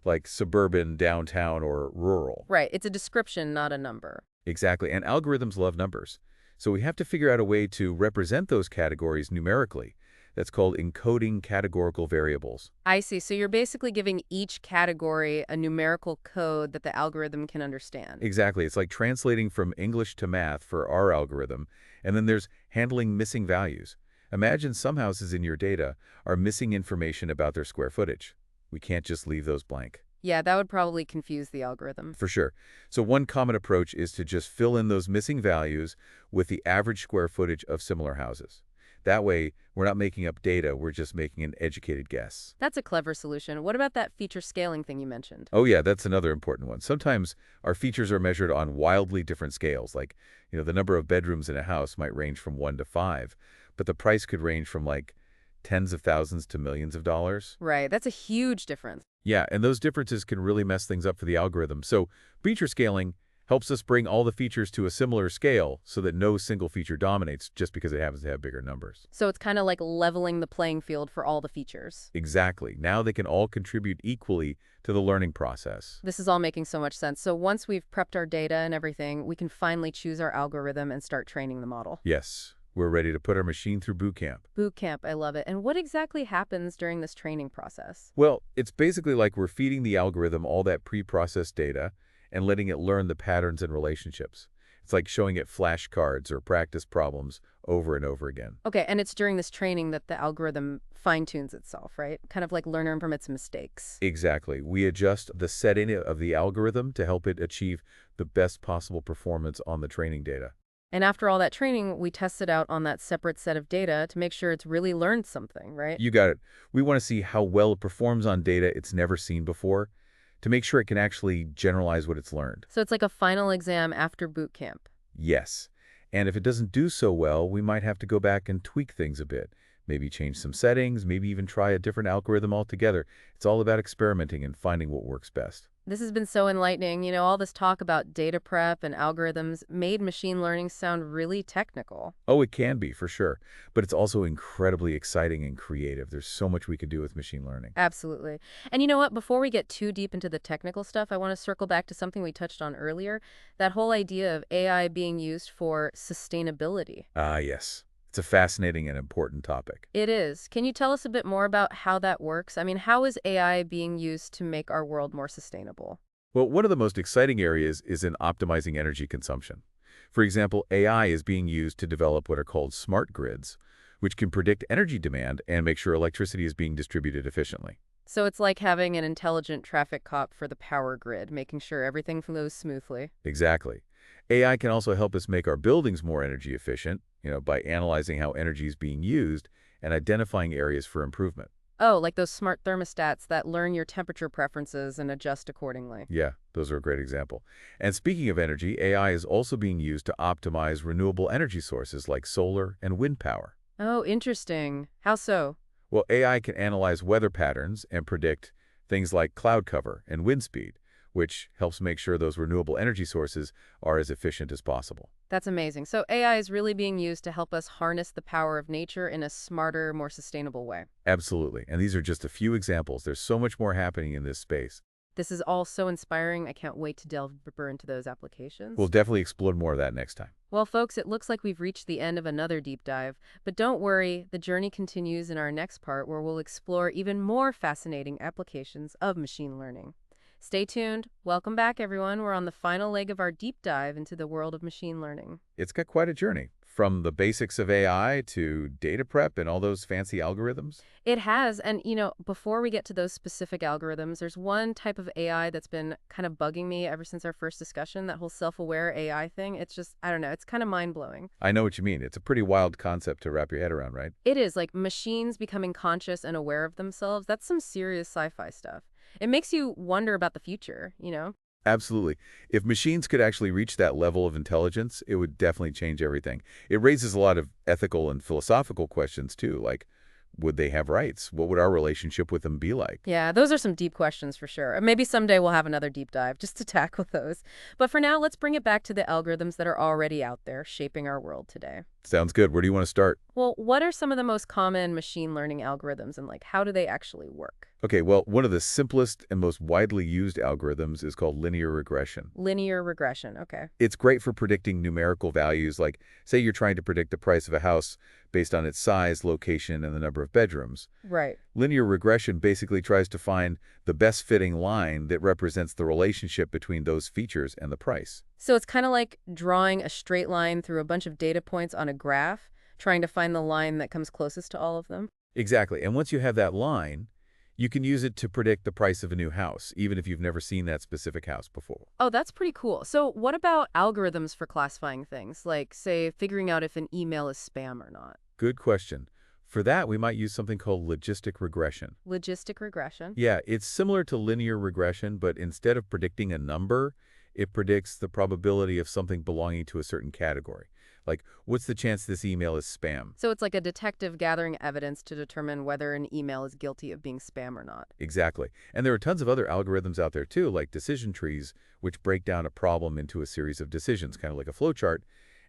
like suburban, downtown, or rural. Right, it's a description, not a number. Exactly, and algorithms love numbers. So we have to figure out a way to represent those categories numerically. That's called encoding categorical variables. I see. So you're basically giving each category a numerical code that the algorithm can understand. Exactly, it's like translating from English to math for our algorithm, and then there's handling missing values. Imagine some houses in your data are missing information about their square footage. We can't just leave those blank. Yeah, that would probably confuse the algorithm. For sure. So one common approach is to just fill in those missing values with the average square footage of similar houses. That way, we're not making up data, we're just making an educated guess. That's a clever solution. What about that feature scaling thing you mentioned? Oh yeah, that's another important one. Sometimes our features are measured on wildly different scales, like, the number of bedrooms in a house might range from 1 to 5, but the price could range from like tens of thousands to millions of dollars. Right, that's a huge difference. Yeah, and those differences can really mess things up for the algorithm. So feature scaling helps us bring all the features to a similar scale so that no single feature dominates just because it happens to have bigger numbers. So it's kind of like leveling the playing field for all the features. Exactly. Now they can all contribute equally to the learning process. This is all making so much sense. So once we've prepped our data and everything, we can finally choose our algorithm and start training the model. Yes, we're ready to put our machine through boot camp. Boot camp, I love it. And what exactly happens during this training process? Well, it's basically like we're feeding the algorithm all that pre-processed data and letting it learn the patterns and relationships. It's like showing it flashcards or practice problems over and over again. Okay, and it's during this training that the algorithm fine-tunes itself, right? Kind of like learning from its mistakes. Exactly. We adjust the setting of the algorithm to help it achieve the best possible performance on the training data. And after all that training, we test it out on that separate set of data to make sure it's really learned something, right? You got it. We want to see how well it performs on data it's never seen before to make sure it can actually generalize what it's learned. So it's like a final exam after boot camp. Yes. And if it doesn't do so well, we might have to go back and tweak things a bit. Maybe change some settings, maybe even try a different algorithm altogether. It's all about experimenting and finding what works best. This has been so enlightening. All this talk about data prep and algorithms made machine learning sound really technical. Oh, it can be, for sure. But it's also incredibly exciting and creative. There's so much we could do with machine learning. Absolutely. And you know what? Before we get too deep into the technical stuff, I want to circle back to something we touched on earlier, that whole idea of AI being used for sustainability. Ah, yes. It's a fascinating and important topic. It is. Can you tell us a bit more about how that works? I mean, how is AI being used to make our world more sustainable? Well, one of the most exciting areas is in optimizing energy consumption. For example, AI is being used to develop what are called smart grids, which can predict energy demand and make sure electricity is being distributed efficiently. So it's like having an intelligent traffic cop for the power grid, making sure everything flows smoothly. Exactly. AI can also help us make our buildings more energy efficient, by analyzing how energy is being used and identifying areas for improvement. Oh, like those smart thermostats that learn your temperature preferences and adjust accordingly. Yeah, those are a great example. And speaking of energy, AI is also being used to optimize renewable energy sources like solar and wind power. Oh, interesting. How so? Well, AI can analyze weather patterns and predict things like cloud cover and wind speed, which helps make sure those renewable energy sources are as efficient as possible. That's amazing. So AI is really being used to help us harness the power of nature in a smarter, more sustainable way. Absolutely. And these are just a few examples. There's so much more happening in this space. This is all so inspiring. I can't wait to delve deeper into those applications. We'll definitely explore more of that next time. Well, folks, it looks like we've reached the end of another deep dive. But don't worry, the journey continues in our next part where we'll explore even more fascinating applications of machine learning. Stay tuned. Welcome back, everyone. We're on the final leg of our deep dive into the world of machine learning. It's got quite a journey, from the basics of AI to data prep and all those fancy algorithms. It has. And, before we get to those specific algorithms, there's one type of AI that's been kind of bugging me ever since our first discussion, that whole self-aware AI thing. It's just, I don't know, it's kind of mind-blowing. I know what you mean. It's a pretty wild concept to wrap your head around, right? It is, like machines becoming conscious and aware of themselves. That's some serious sci-fi stuff. It makes you wonder about the future. Absolutely. If machines could actually reach that level of intelligence, it would definitely change everything. It raises a lot of ethical and philosophical questions, too, like would they have rights? What would our relationship with them be like? Yeah, those are some deep questions for sure. Maybe someday we'll have another deep dive just to tackle those. But for now, let's bring it back to the algorithms that are already out there shaping our world today. Sounds good. Where do you want to start? Well, what are some of the most common machine learning algorithms and how do they actually work? Okay, well, one of the simplest and most widely used algorithms is called linear regression. Linear regression, okay. It's great for predicting numerical values, like say you're trying to predict the price of a house based on its size, location, and the number of bedrooms. Right. Linear regression basically tries to find the best fitting line that represents the relationship between those features and the price. So it's kind of like drawing a straight line through a bunch of data points on a graph, trying to find the line that comes closest to all of them. Exactly. And once you have that line, you can use it to predict the price of a new house, even if you've never seen that specific house before. Oh, that's pretty cool. So what about algorithms for classifying things, like, say, figuring out if an email is spam or not? Good question. For that, we might use something called logistic regression. Logistic regression? Yeah, it's similar to linear regression, but instead of predicting a number, it predicts the probability of something belonging to a certain category. Like, what's the chance this email is spam? So it's like a detective gathering evidence to determine whether an email is guilty of being spam or not. Exactly. And there are tons of other algorithms out there too, like decision trees, which break down a problem into a series of decisions, kind of like a flowchart.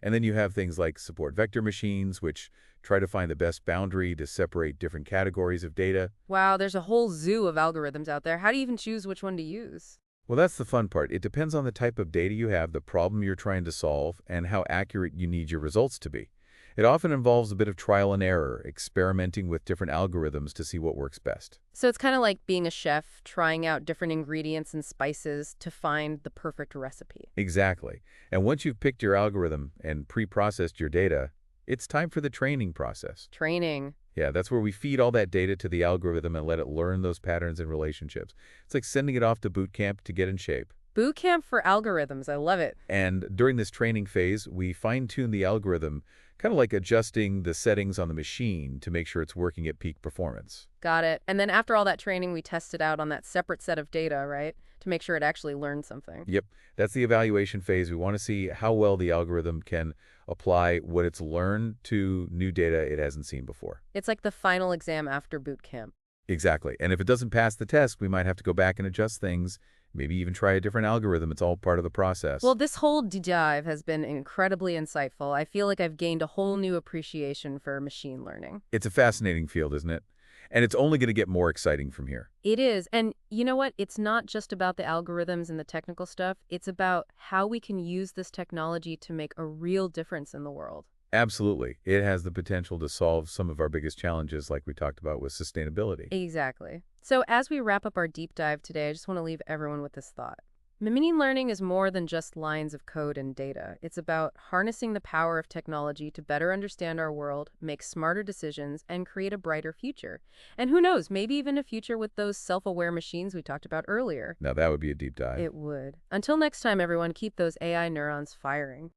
And then you have things like support vector machines, which try to find the best boundary to separate different categories of data. Wow, there's a whole zoo of algorithms out there. How do you even choose which one to use? Well, that's the fun part. It depends on the type of data you have, the problem you're trying to solve, and how accurate you need your results to be. It often involves a bit of trial and error, experimenting with different algorithms to see what works best. So it's kind of like being a chef, trying out different ingredients and spices to find the perfect recipe. Exactly. And once you've picked your algorithm and pre-processed your data, it's time for the training process. Training. Yeah, that's where we feed all that data to the algorithm and let it learn those patterns and relationships. It's like sending it off to boot camp to get in shape. Boot camp for algorithms. I love it. And during this training phase, we fine-tune the algorithm, kind of like adjusting the settings on the machine to make sure it's working at peak performance. Got it. And then after all that training, we test it out on that separate set of data, right? To make sure it actually learned something. Yep, that's the evaluation phase. We want to see how well the algorithm can apply what it's learned to new data it hasn't seen before. It's like the final exam after boot camp. Exactly. And if it doesn't pass the test, we might have to go back and adjust things, maybe even try a different algorithm. It's all part of the process. Well, this whole dive has been incredibly insightful. I feel like I've gained a whole new appreciation for machine learning. It's a fascinating field, isn't it? And it's only going to get more exciting from here. It is. And you know what? It's not just about the algorithms and the technical stuff. It's about how we can use this technology to make a real difference in the world. Absolutely. It has the potential to solve some of our biggest challenges like we talked about with sustainability. Exactly. So as we wrap up our deep dive today, I just want to leave everyone with this thought. Machine learning is more than just lines of code and data. It's about harnessing the power of technology to better understand our world, make smarter decisions, and create a brighter future. And who knows, maybe even a future with those self-aware machines we talked about earlier. Now that would be a deep dive. It would. Until next time, everyone, keep those AI neurons firing.